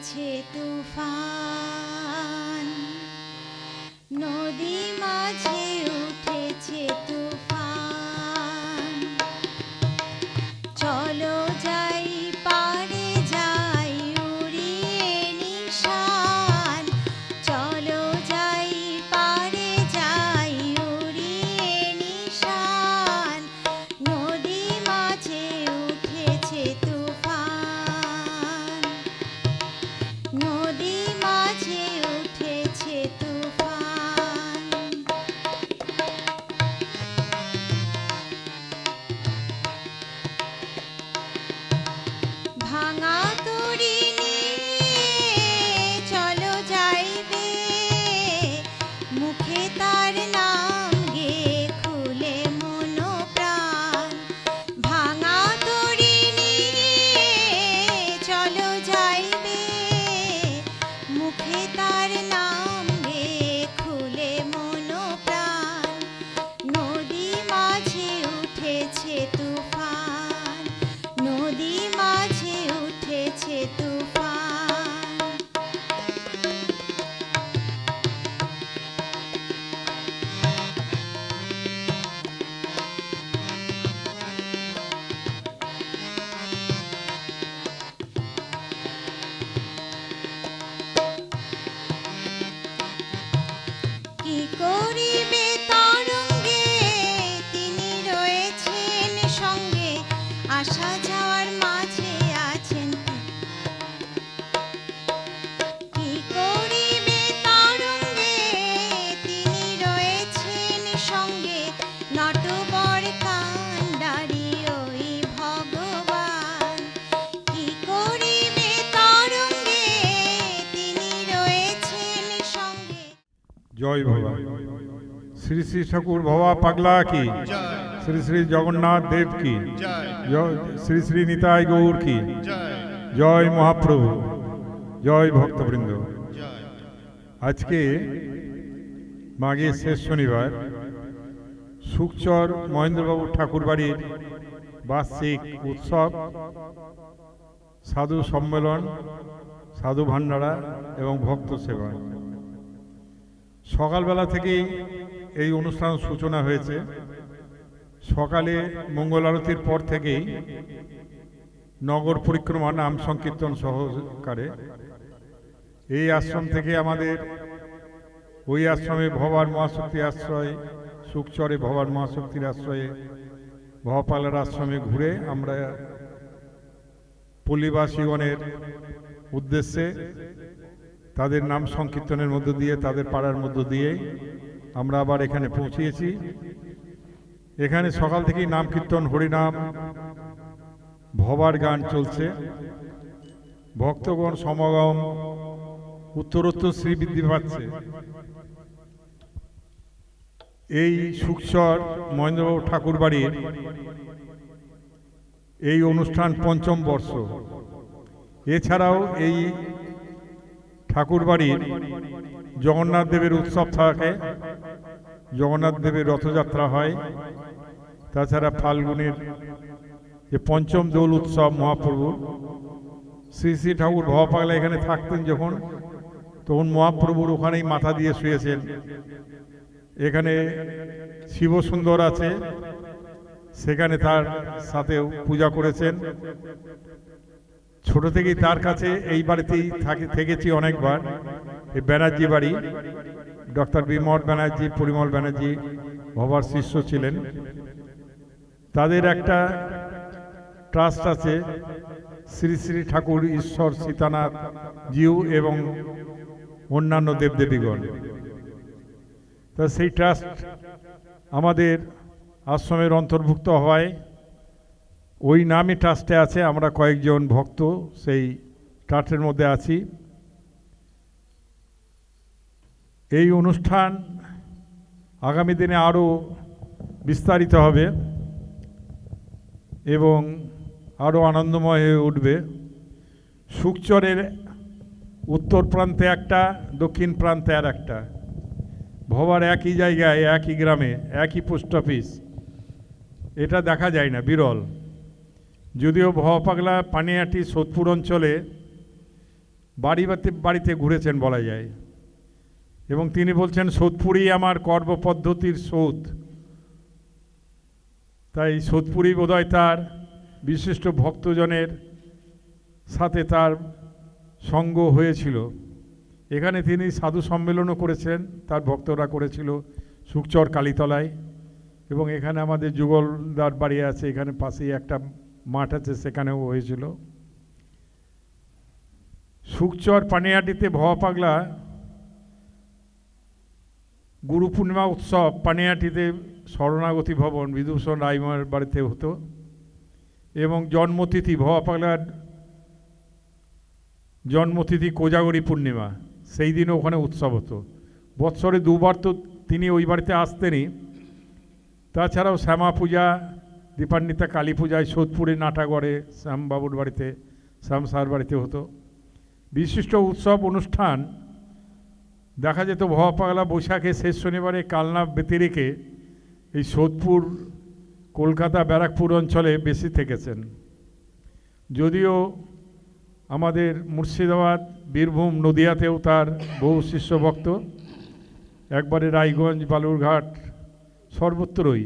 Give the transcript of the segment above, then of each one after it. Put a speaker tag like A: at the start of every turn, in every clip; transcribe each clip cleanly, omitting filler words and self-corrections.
A: উঠেছে তুফান, নদী মাঝে উঠেছে তুফান। চলো যাই পারে যাই উড়িয়ে নিশান, চলো যাই পারে যাই উড়িয়ে নিশান। নদী মাঝে উঠেছে তুফান, নদী মাঝে উঠেছে তুফান। ভাঙা তরি নিয়ে চলো যাইবে, মুখে তার নাম গে খুলে মন প্রাণ। ভাঙা তরি নিয়ে চলো যাইবে, মুখে তার নাম গে খুলে মন প্রাণ। নদী মাঝে উঠেছে তুফান, নদী মাঝে উঠেছে তুফান। কি করিবে তরঙ্গে তিনি রয়েছেন সঙ্গে, আসা যাওয়ার মাঝে আছেন। কি করিবে তরঙ্গে তিনি রয়েছেন সঙ্গে, নটবর কান্ডারি ওই ভগবান। কি করিবে তরঙ্গে তিনি রয়েছেন সঙ্গে।
B: জয় বাবা। শ্রী শ্রী ঠাকুর ভবা পাগলা কি, শ্রী শ্রী জগন্নাথ দেব কি, শ্রী শ্রী নিতাই গৌর কি, জয় মহাপ্রভু, জয় ভক্তবৃন্দ। আজকে মাঘের শেষ শনিবার সুখচর মহেন্দ্রবাবু ঠাকুর বাড়ির বার্ষিক উৎসব, সাধু সম্মেলন, সাধু ভান্ডারা এবং ভক্ত সেবা। সকালবেলা থেকেই এই অনুষ্ঠান সূচনা হয়েছে। সকালে মঙ্গল আরতির পর থেকেই নগর পরিক্রমা নাম সংকীর্তন সহকারে এই আশ্রম থেকে আমাদের ওই আশ্রমে ভবার মহাশক্তি আশ্রয়, সুখচরে ভবার মহাশক্তির আশ্রয়ে ভবাপালার আশ্রমে ঘুরে আমরা পল্লীবাসীগণের উদ্দেশ্যে তাদের নাম সংকীর্তনের মধ্য দিয়ে, তাদের পাড়ার মধ্য দিয়ে আমরা আবার এখানে পৌঁছিয়েছি। এখানে সকাল থেকেই নাম কীর্তন, হরিনাম, ভবার গান চলছে। ভক্তগণ সমাগম উত্তরোত্তর শ্রীবৃদ্ধি পাচ্ছে। এই সুখচর মহেন্দ্রবাবু ঠাকুর বাড়ির এই অনুষ্ঠান পঞ্চম বর্ষ। এছাড়াও এই ঠাকুর বাড়ির জগন্নাথ দেবের উৎসব থাকে, জগন্নাথ দেবের রথযাত্রা হয়। তাছাড়া ফাল্গুনের যে পঞ্চম দোল উৎসব মহাপ্রভুর, শ্রী শ্রী ঠাকুর ভবাপাগলা এখানে থাকতেন যখন, তখন মহাপ্রভুর ওখানেই মাথা দিয়ে শুয়েছেন। এখানে শিব সুন্দর আছে, সেখানে তার সাথেও পূজা করেছেন। ছোট থেকেই তার কাছে এই বাড়িতেই থেকেছি অনেকবার। এই ব্যানার্জি বাড়ি, ডক্টর বিমল ব্যানার্জি, পরিমল ব্যানার্জি ভবার শিষ্য ছিলেন। তাদের একটা ট্রাস্ট আছে, শ্রী শ্রী ঠাকুর ঈশ্বর সীতানাথ জিউ এবং অন্যান্য দেবদেবীগণ। তা সেই ট্রাস্ট আমাদের আশ্রমের অন্তর্ভুক্ত হওয়ায় ওই নামই ট্রাস্টে আছে। আমরা কয়েকজন ভক্ত সেই ট্রাস্টের মধ্যে আছি। এই অনুষ্ঠান আগামী দিনে আরও বিস্তারিত হবে এবং আরও আনন্দময় হয়ে উঠবে। সুখচরের উত্তর প্রান্তে একটা, দক্ষিণ প্রান্তে আর একটা। ভবার একই জায়গায়, একই গ্রামে, একই পোস্ট অফিস, এটা দেখা যায় না, বিরল। যদিও ভবাপাগলা পানিহাটি সোদপুর অঞ্চলে বাড়িতে ঘুরেছেন বলা যায়। এবং তিনি বলছেন, সোদপুরই আমার কর্মপদ্ধতির সোদ। তাই সোদপুরই বোধহয় তার বিশিষ্ট ভক্তজনের সাথে তার সঙ্গ হয়েছিল। এখানে তিনি সাধু সম্মেলনও করেছেন, তার ভক্তরা করেছিল সুকচর কালীতলায়। এবং এখানে আমাদের যুগলদার বাড়ি আছে, এখানে পাশেই একটা মাঠ আছে, সেখানেও হয়েছিল। সুকচর পানিহাটিতে ভবা পাগলা গুরু পূর্ণিমা উৎসব পানিহাটিতে শরণাগতি ভবন বিদূষণ রায়মার বাড়িতে হতো। এবং জন্মতিথি ভবা পাগলার জন্মতিথি কোজাগরী পূর্ণিমা, সেই দিনও ওখানে উৎসব হতো। বৎসরে দুবার তো তিনি ওই বাড়িতে আসতেনই। তাছাড়াও শ্যামা পূজা, দীপান্বিতা কালী পূজায় সোদপুরে নাটাগড়ে শ্যামবাবুর বাড়িতে, শ্যাম সার বাড়িতে হতো। বিশিষ্ট উৎসব অনুষ্ঠান দেখা যেত ভবা পাগলা বৈশাখে শেষ শনিবারে কালনা ব্যতিরেকে এই সোদপুর, কলকাতা, ব্যারাকপুর অঞ্চলে বেশি থেকেছেন। যদিও আমাদের মুর্শিদাবাদ, বীরভূম, নদিয়াতেও তার বহু শিষ্যভক্ত, একবারে রায়গঞ্জ, বালুরঘাট, সর্বত্রই।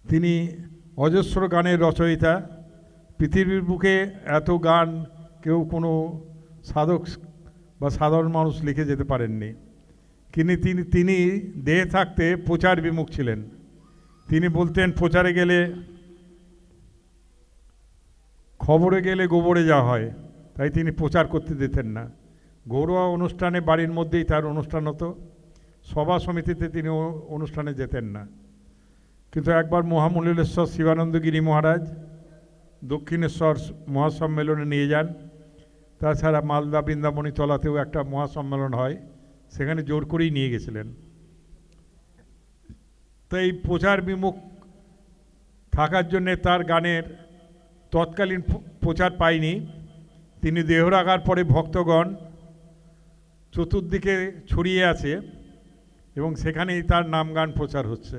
B: তিনি অজস্র গানের রচয়িতা। পৃথিবীর বুকে এত গান কেউ কোনো সাধক বা সাধারণ মানুষ লিখে যেতে পারেননি। কিন্তু তিনি দেহে থাকতে প্রচার বিমুখ ছিলেন। তিনি বলতেন, প্রচারে গেলে, খবরে গেলে গোবরে যাওয়া হয়, তাই তিনি প্রচার করতে দিতেন না। ঘরোয়া অনুষ্ঠানে বাড়ির মধ্যেই তার অনুষ্ঠান হতো। সভা সমিতিতে তিনি অনুষ্ঠানে যেতেন না। কিন্তু একবার মহামণ্ডলেশ্বর শিবানন্দগিরি মহারাজ দক্ষিণেশ্বর মহাসম্মেলনে নিয়ে যান। তাছাড়া মালদা বৃন্দাবনীতলাতেও একটা মহাসম্মেলন হয়, সেখানে জোর করেই নিয়ে গেছিলেন। তাই প্রচার বিমুখ থাকার জন্যে তার গানের তৎকালীন প্রচার পায়নি। তিনি দেহ রাখার পরে ভক্তগণ চতুর্দিকে ছড়িয়ে আছে এবং সেখানেই তার নাম গান প্রচার হচ্ছে।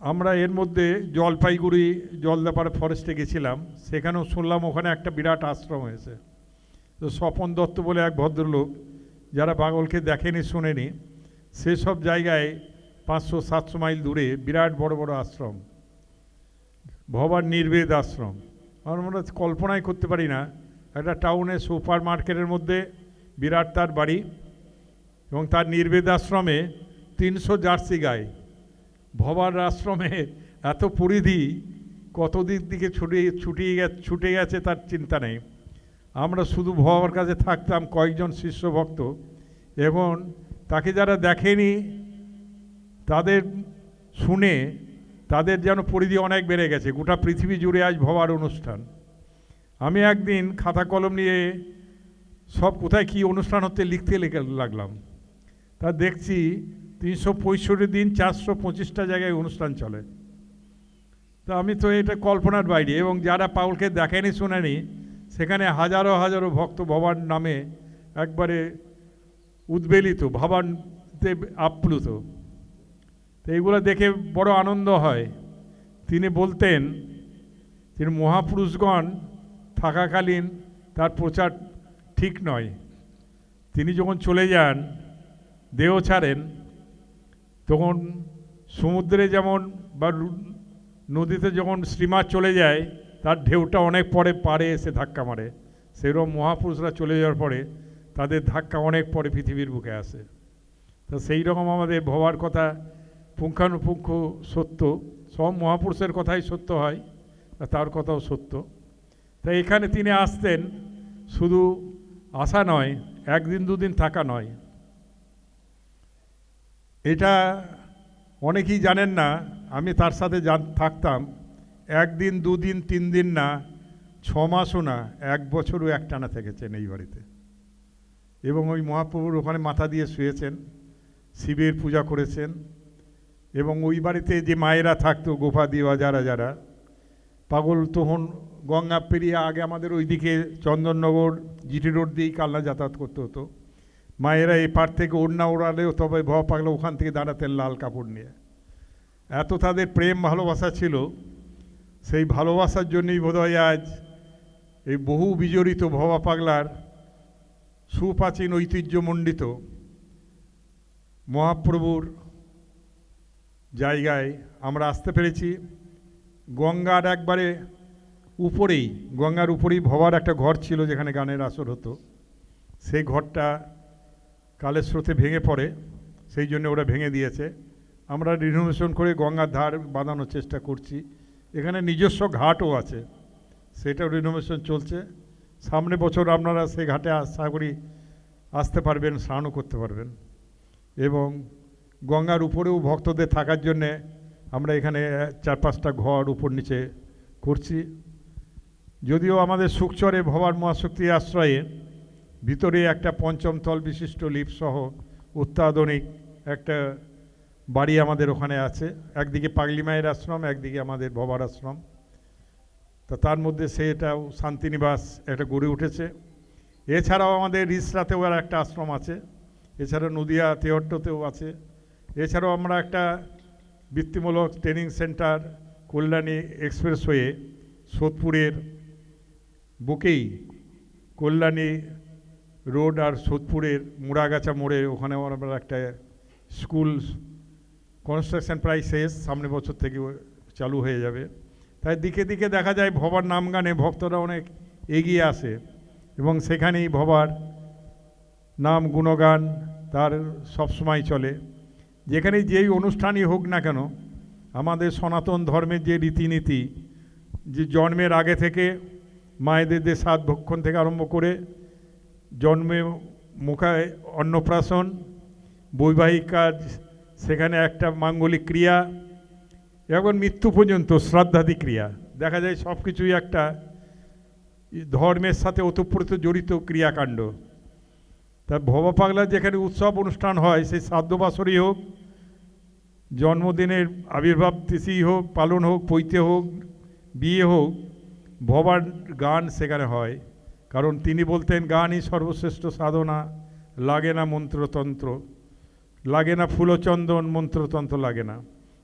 B: আমরা এর মধ্যে জলপাইগুড়ি জলদাপাড়া ফরেস্টে গেছিলাম, সেখানেও শুনলাম ওখানে একটা বিরাট আশ্রম হয়েছে। তো স্বপন দত্ত বলে এক ভদ্রলোক, যারা পাগলকে দেখেনি শোনেনি, সেসব জায়গায় 500-700 মাইল দূরে বিরাট বড় বড় আশ্রম, ভবার নির্বেদ আশ্রম। আমরা কল্পনাই করতে পারি না, একটা টাউনে সুপার মার্কেটের মধ্যে বিরাট তার বাড়ি, এবং তার নির্বেদ আশ্রমে 300 জার্সি গাই। ভবার আশ্রমে এত পরিধি, কত দিক দিকে ছুটে গেছে তার চিন্তা নেই। আমরা শুধু ভবার কাছে থাকতাম কয়েকজন শিষ্যভক্ত, এবং তাকে যারা দেখেনি তাদের শুনে তাদের যেন পরিধি অনেক বেড়ে গেছে। গোটা পৃথিবী জুড়ে আজ ভবার অনুষ্ঠান। আমি একদিন খাতা কলম নিয়ে সব কোথায় কী অনুষ্ঠান হচ্ছে লিখতে লাগলাম। তা দেখছি 365 দিন 425টা জায়গায় অনুষ্ঠান চলে। তা আমি তো এটা কল্পনার বাইরে। এবং যারা পাগলকে দেখেনি শোনেনি, সেখানে হাজারো হাজারো ভক্ত ভবার নামে একবারে উদ্বেলিত, ভাবাতে আপ্লুত। তো এইগুলো দেখে বড় আনন্দ হয়। তিনি বলতেন, তিনি মহাপুরুষগণ থাকাকালীন তার প্রচার ঠিক নয়। তিনি যখন চলে যান, দেহ ছাড়েন, তখন সমুদ্রে যেমন বা নদীতে যখন স্টিমার চলে যায়, তার ঢেউটা অনেক পরে পাড়ে এসে ধাক্কা মারে, সেরকম মহাপুরুষরা চলে যাওয়ার পরে তাদের ধাক্কা অনেক পরে পৃথিবীর বুকে আসে। তো সেই রকম আমাদের ভবার কথা পুঙ্খানুপুঙ্খ সত্য, সব মহাপুরুষের কথাই সত্য হয়, তার কথাও সত্য। তাই এখানে তিনি আসতেন, শুধু আসা নয়, একদিন দুদিন থাকা নয়। এটা অনেকেই জানেন না, আমি তার সাথে থাকতাম। একদিন, দুদিন, 3 দিন না, 6 মাসও না, 1 বছরও একটানা থেকেছেন এই বাড়িতে। এবং ওই মহাপ্রভুর ওখানে মাথা দিয়ে শুয়েছেন, শিবের পূজা করেছেন। এবং ওই বাড়িতে যে মায়েরা থাকতো, গোপা দিওয়া যারা পাগল, তখন গঙ্গা পেরিয়ে আগে আমাদের ওইদিকে চন্দননগর জিটি রোড দিয়েই কালনা যাতায়াত করতে হতো। মায়েরা এপার থেকে ওড়না ওড়ালেও তবে ভবা পাগলা ওখান থেকে দাঁড়াতেন লাল কাপড় নিয়ে। এত তাদের প্রেম ভালোবাসা ছিল। সেই ভালোবাসার জন্যই বোধহয় আজ এই বহু বিজড়িত ভবা পাগলার সুপ্রাচীন ঐতিহ্যমণ্ডিত মহাপ্রভুর জায়গায় আমরা আসতে পেরেছি। গঙ্গার একবারে উপরেই, গঙ্গার উপরেই ভবার একটা ঘর ছিল যেখানে গানের আসর হতো। সেই ঘরটা কালের স্রোতে ভেঙে পড়ে, সেই জন্য ওরা ভেঙে দিয়েছে। আমরা রিনোভেশন করে গঙ্গার ধার বাঁধানোর চেষ্টা করছি। এখানে নিজস্ব ঘাটও আছে, সেটাও রিনোভেশন চলছে। সামনে বছর আপনারা সেই ঘাটে আশা করি আসতে পারবেন, স্নানও করতে পারবেন। এবং গঙ্গার উপরেও ভক্তদের থাকার জন্যে আমরা এখানে 4-5টা ঘর উপর নিচে করছি। যদিও আমাদের সুকচরে ভবার মহাশক্তি আশ্রয়ে ভিতরে একটা 5ম তল বিশিষ্ট লিফট সহ অত্যাধুনিক একটা বাড়ি আমাদের ওখানে আছে। একদিকে পাগলি মায়ের আশ্রম, একদিকে আমাদের ভবার আশ্রম। তা তার মধ্যে সেটাও শান্তিনিবাস একটা গড়ে উঠেছে। এছাড়াও আমাদের রিসরাতেও আর একটা আশ্রম আছে, এছাড়া নদিয়া তেহট্টতেও আছে। এছাড়াও আমরা একটা বৃত্তিমূলক ট্রেনিং সেন্টার কল্যাণী এক্সপ্রেসওয়ে সোদপুরের বুকেই, কল্যাণী রোড আর সোদপুরের মুড়াগাছা মোড়ে, ওখানেও আমরা একটা স্কুল কনস্ট্রাকশন প্রায় শেষ, সামনে বছর থেকে চালু হয়ে যাবে। তাই দিকে দিকে দেখা যায় ভবার নাম গানে ভক্তরা অনেক এগিয়ে আসে এবং সেখানেই ভবার নাম গুণগান তার সবসময় চলে। যেখানেই যেই অনুষ্ঠানই হোক না কেন, আমাদের সনাতন ধর্মের যে রীতিনীতি, যে জন্মের আগে থেকে মায়েদের যে 7 ভক্ষণ থেকে আরম্ভ করে জন্মে মুখায় অন্নপ্রাশন, বৈবাহিক কাজ, সেখানে একটা মাঙ্গলিক ক্রিয়া, এবং মৃত্যু পর্যন্ত শ্রাদ্ধাদি ক্রিয়া, দেখা যায় সব কিছুই একটা ধর্মের সাথে ওতপ্রোত জড়িত ক্রিয়াকাণ্ড। তা ভবা পাগলার যেখানে উৎসব অনুষ্ঠান হয়, সেই শ্রাদ্ধ বাসরই হোক, জন্মদিনের আবির্ভাব তিথি হোক, পালন হোক, পৈতে হোক, বিয়ে হোক, ভবার গান সেখানে হয়। কারণ তিনি বলতেন গানই সর্বশ্রেষ্ঠ সাধনা, লাগে না মন্ত্রতন্ত্র, লাগে না ফুলচন্দন, মন্ত্রতন্ত্র লাগে না।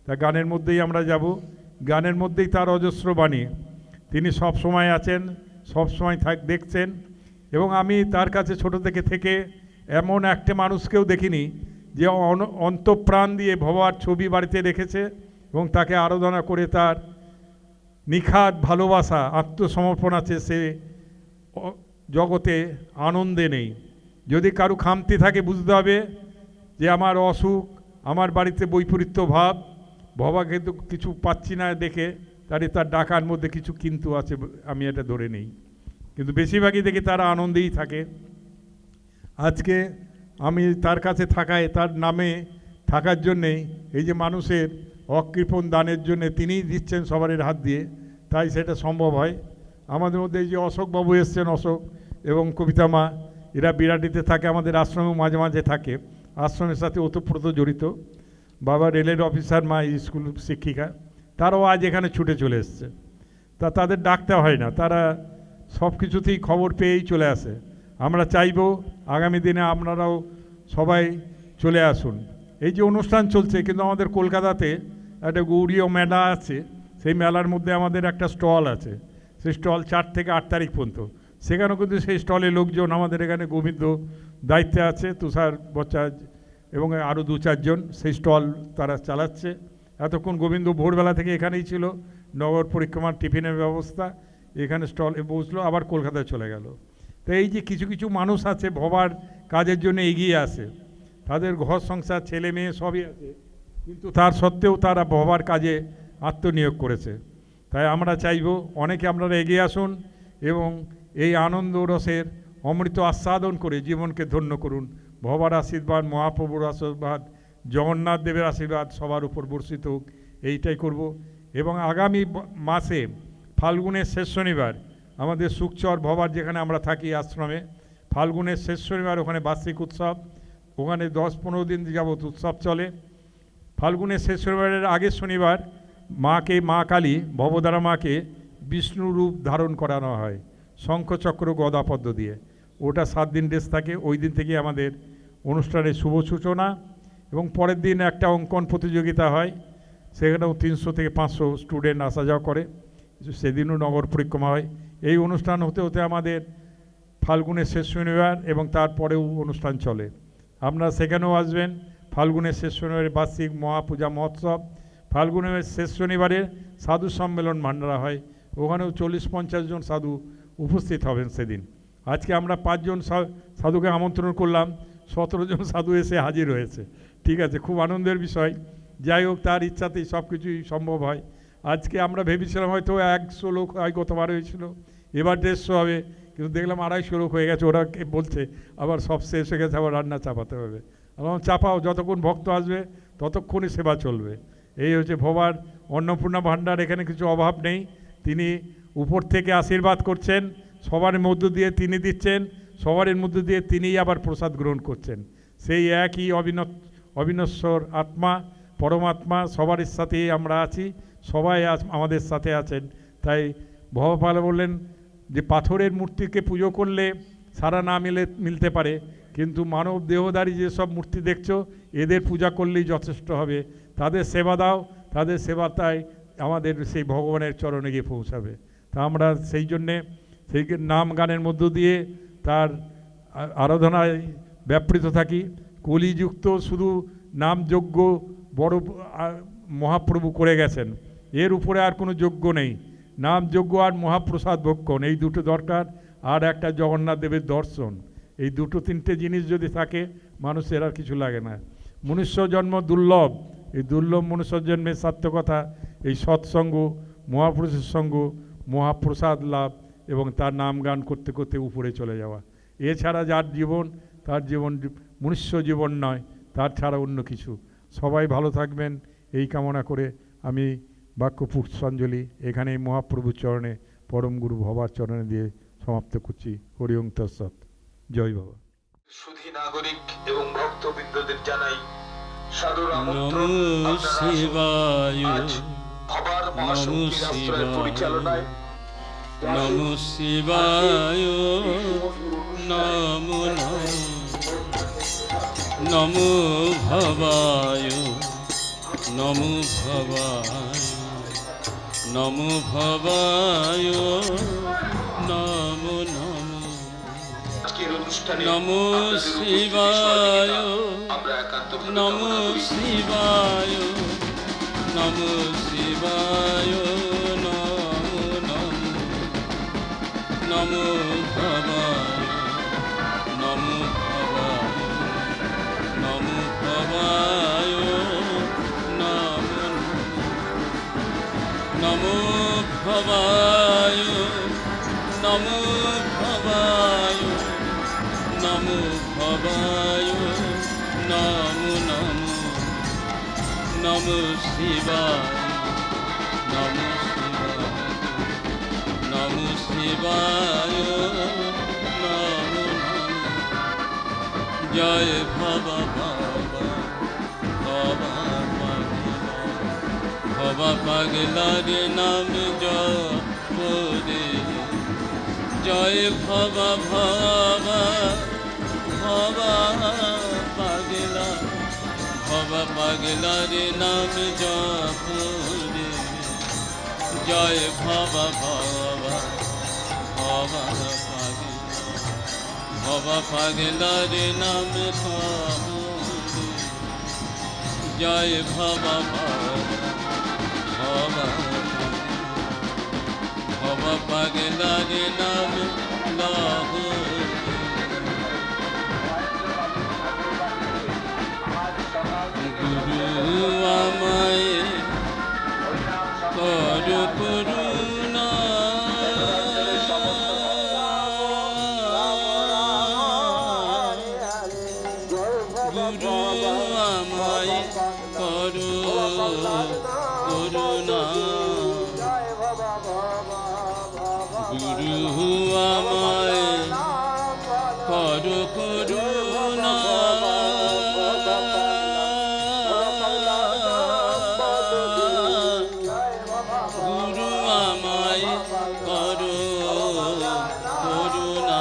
B: তা গানের মধ্যেই আমরা যাব, গানের মধ্যেই তার অজস্র বাণী। তিনি সব সময় আছেন, সব সময় দেখছেন। এবং আমি তার কাছে ছোট থেকে এমন একটা মানুষকেও দেখিনি যে অন্তঃপ্রাণ দিয়ে ভবার ছবি বাড়িতে রেখেছে এবং তাকে আরাধনা করে তার নিখাদ ভালোবাসা, আত্মসমর্পণ আছে, সে জগতে আনন্দে নেই। যদি কারো খামতি থাকে বুঝতে হবে যে আমার অসুখ, আমার বাড়িতে বৈপরীত্য ভাব, ভবাকে তো কিছু পাচ্ছি না দেখে তার ডাকার মধ্যে কিছু কিন্তু আছে, আমি এটা ধরে নেই। কিন্তু বেশিরভাগই দেখি তারা আনন্দেই থাকে। আজকে আমি তার কাছে থাকায়, তার নামে থাকার জন্যেই এই যে মানুষের অকৃপণ দানের জন্যে তিনিই দিচ্ছেন সবারের হাত দিয়ে, তাই সেটা সম্ভব হয়। আমাদের মধ্যে এই যে অশোকবাবু এসছেন, অশোক এবং কবিতা মা, এরা বিরাটিতে থাকে, আমাদের আশ্রমেও মাঝে মাঝে থাকে, আশ্রমের সাথে ওতপ্রোত জড়িত। বাবা রেলের অফিসার, মা স্কুল শিক্ষিকা, তারাও আজ এখানে ছুটে চলে এসছে। তা তাদের ডাকতে হয় না, তারা সব কিছুতেই খবর পেয়েই চলে আসে। আমরা চাইব আগামী দিনে আপনারাও সবাই চলে আসুন। এই যে অনুষ্ঠান চলছে, কিন্তু আমাদের কলকাতাতে একটা গৌরীয় মেলা আছে, সেই মেলার মধ্যে আমাদের একটা স্টল আছে, সেই স্টল 4 থেকে 8 তারিখ পর্যন্ত। সেখানেও কিন্তু সেই স্টলে লোকজন, আমাদের এখানে গোবিন্দ দায়িত্বে আছে, তুষার বচ্চাজ এবং আরও 2-4 জন সেই স্টল তারা চালাচ্ছে। এতক্ষণ গোবিন্দ ভোরবেলা থেকে এখানেই ছিল, নগর পরিক্রমার টিফিনের ব্যবস্থা, এখানে স্টলে বসলো, আবার কলকাতায় চলে গেল। তো এই যে কিছু কিছু মানুষ আছে ভবার কাজের জন্য এগিয়ে আসে, তাদের ঘর সংসার ছেলে মেয়ে সবই আছে, কিন্তু তার সত্ত্বেও তারা ভবার কাজে আত্মনিয়োগ করেছে। তাই আমরা চাইব অনেকে আপনারা এগিয়ে আসুন এবং এই আনন্দ রসের অমৃত আস্বাদন করে জীবনকে ধন্য করুন। ভবার আশীর্বাদ, মহাপ্রভুর আশীর্বাদ, জগন্নাথ দেবের আশীর্বাদ সবার উপর বর্ষিত হোক, এইটাই করব। এবং আগামী মাসে ফাল্গুনের শেষ শনিবার আমাদের সুকচর ভবার যেখানে আমরা থাকি আশ্রমে, ফাল্গুনের শেষ শনিবার ওখানে বার্ষিক উৎসব, ওখানে 10-15 দিন যাবৎ উৎসব চলে। ফাল্গুনের শেষ শনিবারের আগের শনিবার মাকে, মা কালী, ভবদারা মাকে বিষ্ণু রূপ ধারণ করানো হয় শঙ্খচক্র গদা পদ্ম দিয়ে। ওটা 7 দিন ড্রেস থাকে। ওই দিন থেকে আমাদের অনুষ্ঠানের শুভ সূচনা। এবং পরের দিন একটা অঙ্কন প্রতিযোগিতা হয়, সেখানেও 300 থেকে 500 স্টুডেন্ট আসা যাওয়া করে। সেদিনও নগর পরিক্রমা হয়। এই অনুষ্ঠান হতে হতে আমাদের ফাল্গুনের শেষ শনিবার এবং তারপরেও অনুষ্ঠান চলে। আপনারা সেখানেও আসবেন। ফাল্গুনের শেষ শনিবারের বার্ষিক মহাপূজা মহোৎসব, ফাল্গুনের শেষ শনিবারে সাধু সম্মেলন ভান্ডারা হয়, ওখানেও 40-50 জন সাধু উপস্থিত হবেন সেদিন। আজকে আমরা 5 জন সাধুকে আমন্ত্রণ করলাম, 17 জন সাধু এসে হাজির হয়েছে। ঠিক আছে, খুব আনন্দের বিষয়। যাই হোক, তার ইচ্ছাতেই সব কিছুই সম্ভব হয়। আজকে আমরা ভেবেছিলাম হয়তো 100 লোক হয়, গতবার হয়েছিল, এবার 150 হবে, কিন্তু দেখলাম 250 লোক হয়ে গেছে। ওরা বলছে আবার সব শেষ হয়ে গেছে, আবার রান্না চাপাতে হবে। এবং চাপাও, যতক্ষণ ভক্ত আসবে ততক্ষণই সেবা চলবে। এই হচ্ছে ভবার অন্নপূর্ণা ভাণ্ডার। এখানে কিছু অভাব নেই, তিনি উপর থেকে আশীর্বাদ করছেন, সবার মধ্য দিয়ে তিনি দিচ্ছেন, সবার মধ্য দিয়ে তিনিই আবার প্রসাদ গ্রহণ করছেন। সেই একই অবিনশ্বর আত্মা, পরমাত্মা, সবার সাথেই আমরা আছি, সবাই আমাদের সাথে আছেন। তাই ভবপাল বললেন যে পাথরের মূর্তিকে পুজো করলে সারা না মিলতে পারে, কিন্তু মানব দেহধারী যেসব মূর্তি দেখছো, এদের পূজা করলেই যথেষ্ট হবে। তাদের সেবা দাও, তাদের সেবাটাই আমাদের সেই ভগবানের চরণে গিয়ে পৌঁছাবে। তা আমরা সেই জন্যে সেই নাম গানের মধ্য দিয়ে তার আরাধনায় ব্যাপৃত থাকি। কলিযুক্ত শুধু নামযজ্ঞ বড় মহাপ্রভু করে গেছেন, এর উপরে আর কোনো যজ্ঞ নেই। নামযজ্ঞ আর মহাপ্রসাদ ভক্ষণ, এই দুটো দরকার। আর একটা জগন্নাথ দেবের দর্শন, এই দুটো তিনটে জিনিস যদি থাকে, মানুষের আর কিছু লাগে না। মনুষ্য জন্ম দুর্লভ, এই দুর্লভ মনুষ্য জন্মের সার্থকতা এই সৎসঙ্গ, মহাপুরুষের সঙ্গ, মহাপ্রসাদ লাভ এবং তার নাম গান করতে করতে উপরে চলে যাওয়া। এছাড়া যার জীবন, তার জীবন মনুষ্য জীবন নয়, তার ছাড়া অন্য কিছু। সবাই ভালো থাকবেন এই কামনা করে আমি বাক্য পুষ্পাঞ্জলি এখানেই মহাপ্রভুর চরণে, পরম গুরু ভবার চরণে দিয়ে সমাপ্ত করছি। হরি ওম তৎসৎ। জয় বাবা।
C: সুধী নাগরিক এবং ভক্তবৃন্দদের জানাই সাদর আমন্ত্রণ। আজ ভবার মহাশক্তির আশ্রয়ের পরিচালনায়
D: নমো শিবায়, নমো নমো ভবায়, নমো ভবায়, নমো ভবায়, নমো নমো
C: আজকের অনুষ্ঠানে
D: নমো
C: আপনাদের উপস্থিতি
D: শিবায়,
C: সহযোগিতা আমরা একান্তভাবে
D: নমো
C: কামনা করি।
D: শিবায়, নমো শিবায়, নমো নমো নমো ভবায়, নমো ভবায়, নমো ভবায়, নমো নমো ভবায়, নমো ভবায়, নমো ভবায়, নমো নমো নমো শিবায়, নমো শিবায়, নমো শিবায়, নমো নমো জয় ভবা বাবা, ভবা পাগলা, ভবা পাগলার নাম জপরে, জয় ভবা ভবা, ভবা পাগলা, ভবা পাগলার নাম জপরে, জয় ভবা ভবা, ভবা পাগলা, ভবা পাগলার নাম জপরে, জয় ভবা ভবা, ভবা ভবা পাগলার নাম লাহোরে। গুরু আমায় কর করুণা, গুরু আমায় কর করুণা, গুরু আমায় কর করুণা, গুরু আমায় কর করুণা,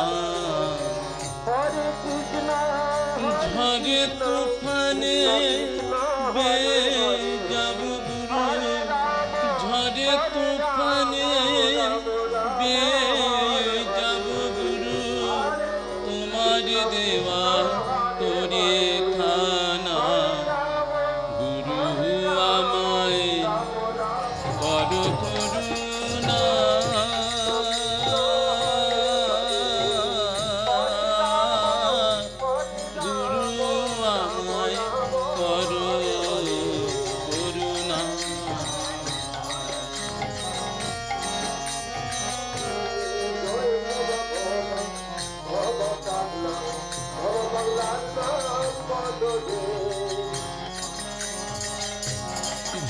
D: ঝড়ে তুফানে যাব গুরু, ঝড়ে তুফানে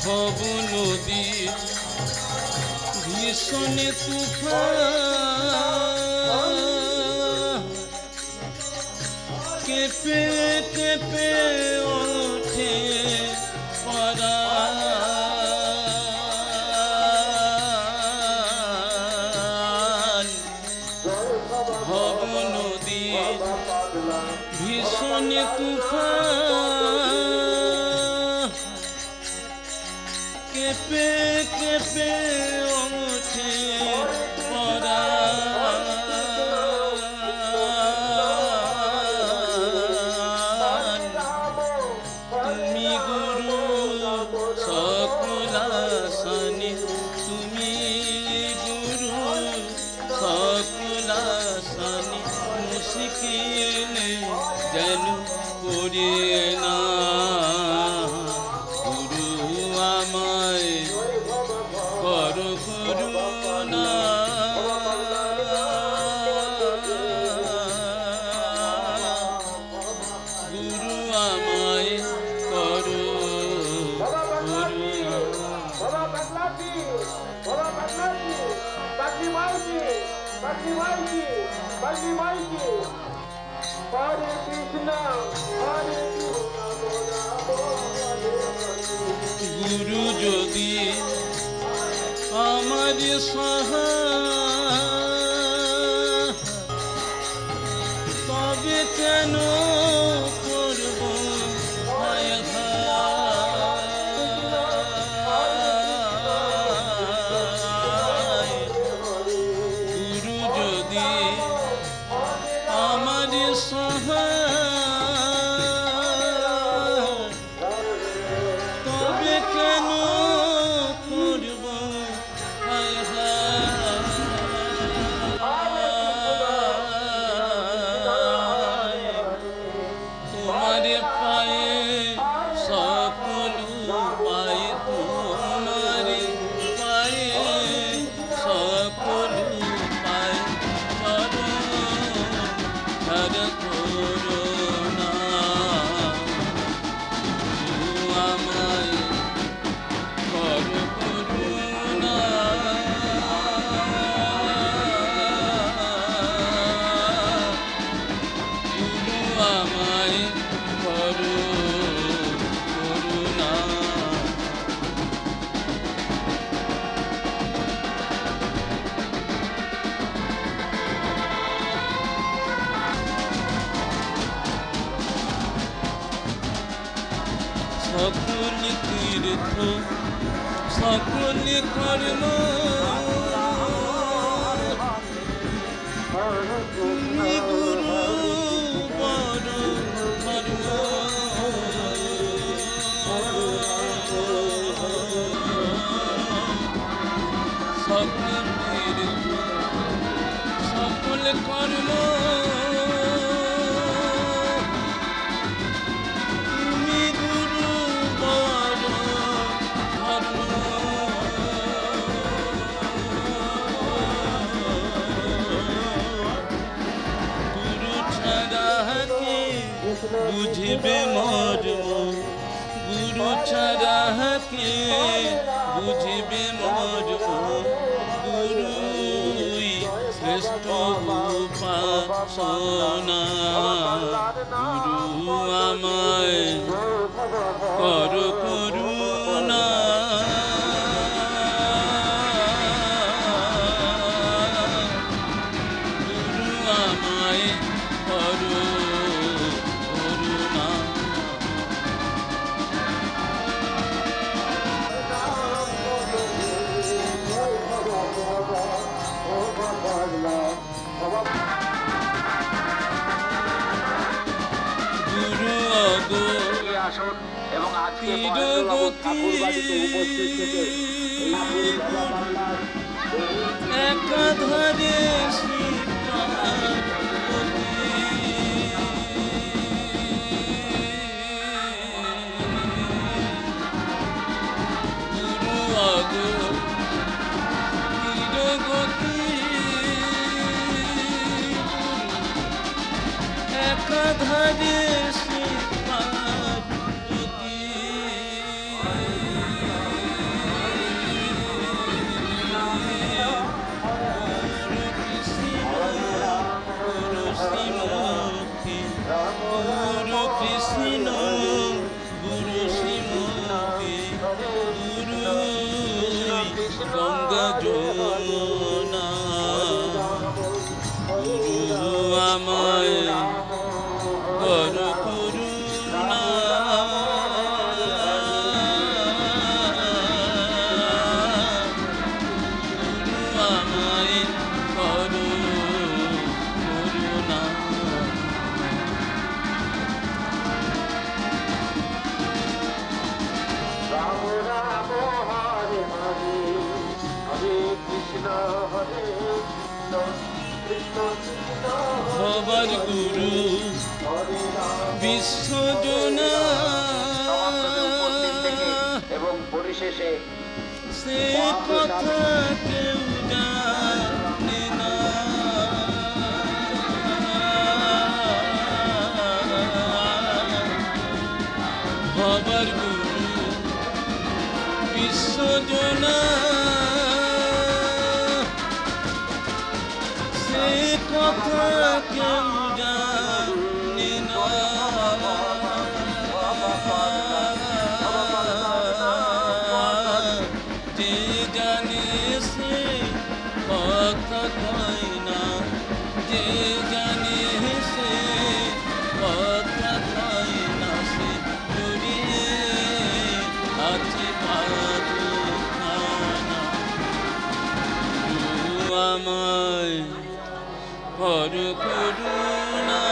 D: ভব নদী ভীষণ তুফান কেঁপে কেঁপে ওঠে পরাণ ভব নদী ভীষণ তুফান কেঁপে কেঁপে ওঠে পরাণ তুমি গুরু সকলাসনে তুমি গুরু সকলাসনে মুশকিলে যেন করিয়ে না গুরু আমায় করো করুণা গুরু আমায় করো করুণা
E: बाबा प्रहलाद जी, बाबा प्रहलाद जी, बद्री माई जी, बद्री माई जी, बद्री माई जी। हरे कृष्णा बोला
D: গুরু যদি আমার সহায় তবে কেন করব হায় হায় গুরু যদি আমার সহায় তবে কেন করব হায় হায় তোমার পায়ে সকল পায়ে তোমার পায়ে সকল পায়ে হর করুণা আমায় কর করুণা গুরু আমায় কর করুণা সকল তীর্থ সকল কর্ম তুমি গুরু বড় ধর্ম সকল তীর্থ সকল কর্ম তুমি গুরু বড় ধর্ম গুরু ছাড়া কে বুঝবে মর্ম গুরু ছাড়া কে বুঝবে মর্ম গুরুই শ্রেষ্ঠ উপাসনা গুরু আমায় কর করুণা গুরু আমায় কর করুণা গুরু অগো
E: আসুন এবং আজকে মহেন্দ্রবাবু ঠাকুর বাড়িতে উপস্থিত থেকে
D: একাধারে গুরু অগো গতি একাধারে যমুনা গুরু আমায় কর করুণা গুরু আমায় কর করুণা
E: রাম রাম হরে হরে হরে কৃষ্ণ কৃষ্ণ কৃষ্ণ
D: হবার গুরু
E: হরে রাম
D: বিশ্বজনা
E: এবং পরিশেষে
D: সে কথা কেউ জানে না হবার গুরু বিশ্বজনা সে কথা কেউ জানে না যে জানে সে কথা কয় না যে জানে সে কথা কয় না সে জড়িয়ে আছে পাদুখানা গুরু আমায় কর করুণা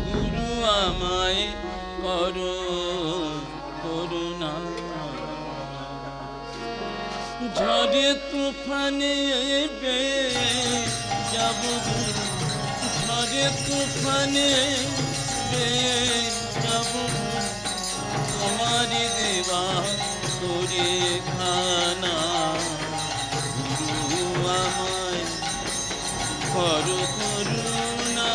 D: গুরু আমায় কর করুণা ঝড়ে তুফানে যাব গুরু ঝড়ে তুফানে যাব গুরু তোমারি দেবা তোরে খানা গুরু আমায় কর করুণা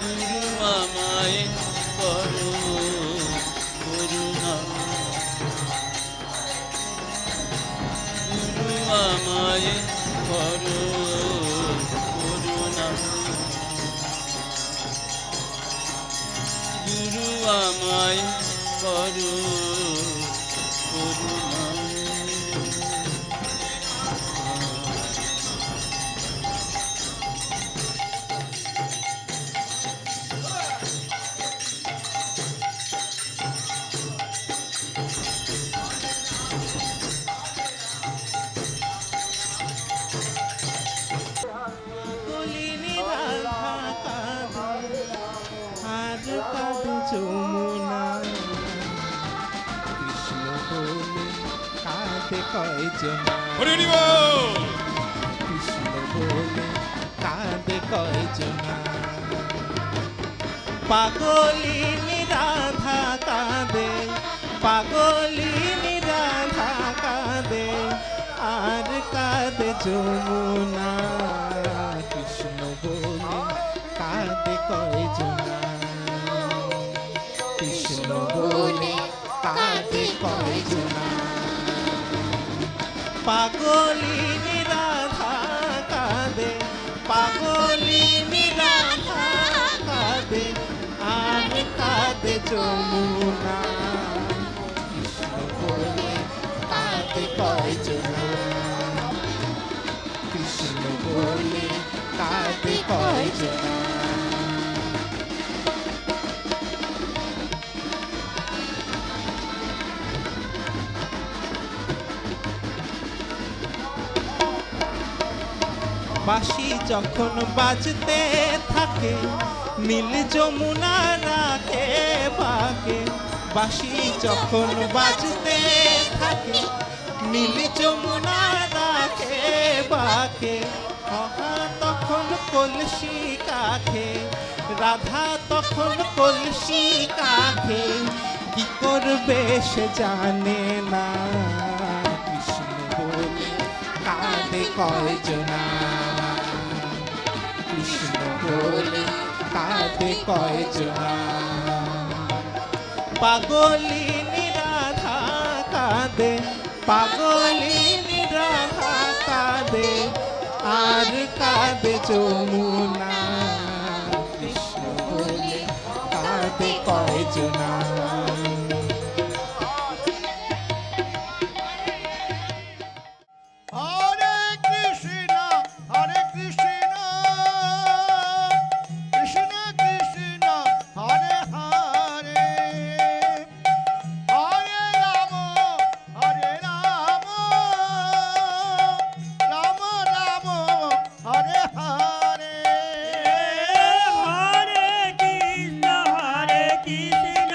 D: গুরু আমায় কর করুণা গুরু আমায় কর করুণা গুরু আমায় কর করুণা
F: কলিনী রাধা কাঁদে আর কাঁদে যমুনা কৃষ্ণ বলে কাঁদে কয়জনা কৃষ্ণ বলে কাঁদে কয়জনা পাগলিনী রাধা কাঁদে পাগলিনী রাধা কাঁদে আর কাঁদে যমুনা কৃষ্ণ বলে কাঁদে কয়জনা কৃষ্ণ বলে কাঁদে কয়জনা পাগলিনী রাধা কাঁদে পাগলিনী রাধা কাঁদে আর কাঁদে যমুনা কৃষ্ণ বলে কাঁদে কয়জনা কৃষ্ণ বলে কাঁদে কয়জনা বাঁশি যখন বাজতে থাকে নীল যমুনা রাখে বাকে বাঁশি যখন বাজতে থাকে নীল যমুনা রাখে বাকে মহা তখন কলসি কাখে রাধা তখন কলসি কাখে কি করবে সে জানে না কৃষ্ণ বলে কাঁদে কয়জনা কৃষ্ণ বলে কাঁদে কয়জনা পাগলিনী রাধা কাঁদে পাগলিনী রাধা কাঁদে আর কাঁদে যমুনা জনা
E: হরে কৃষ্ণ কৃষ্ণ কৃষ্ণ হরে হরে হরে রাম রাম রাম হরে হরে
G: হরে কৃষ্ণ কৃষ্ণ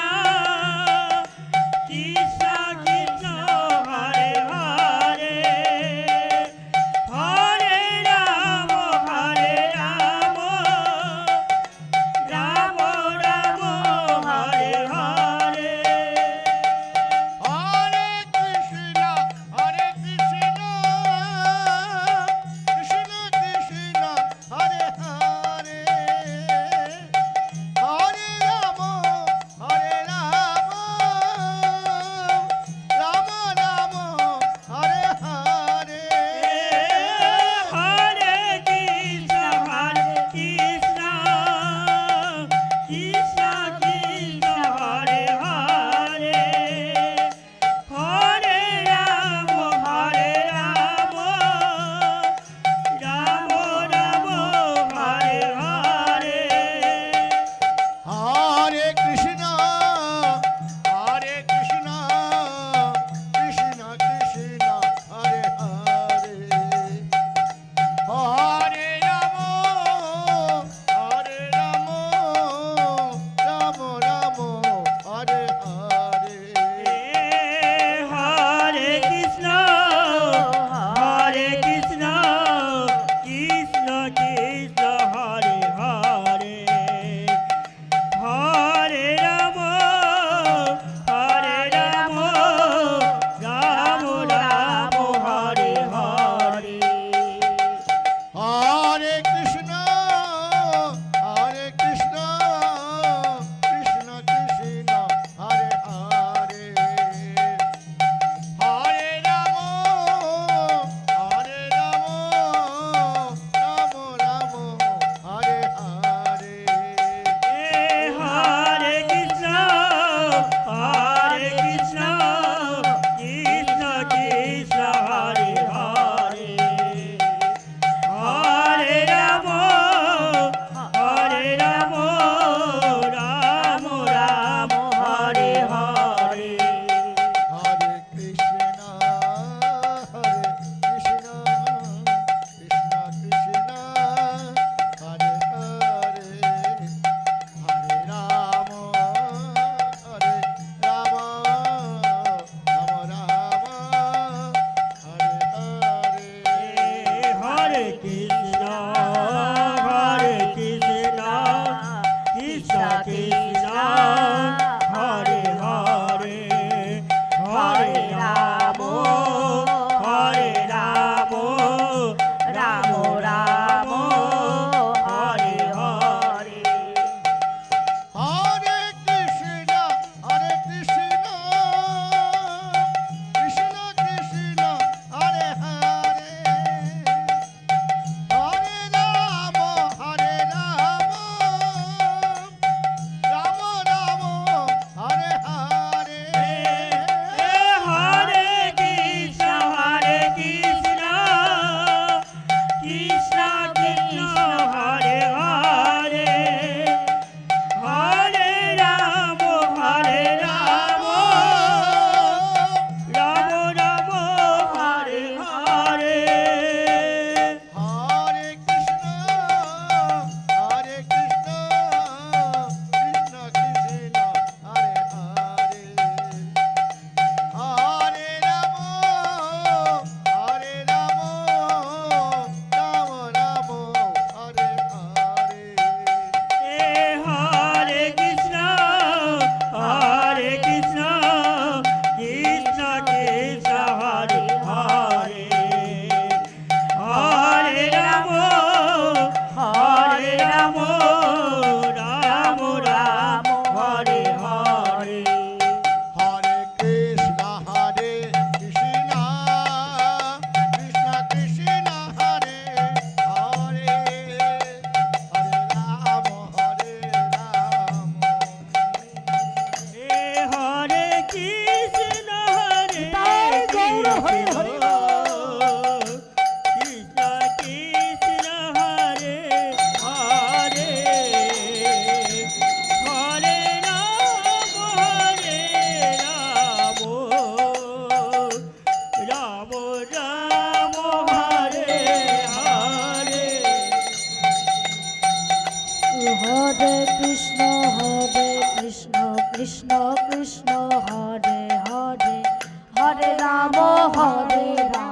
G: রাম হরে হরে
H: হরে কৃষ্ণ কৃষ্ণ কৃষ্ণ হরে হরে হরে রাম হরে রাম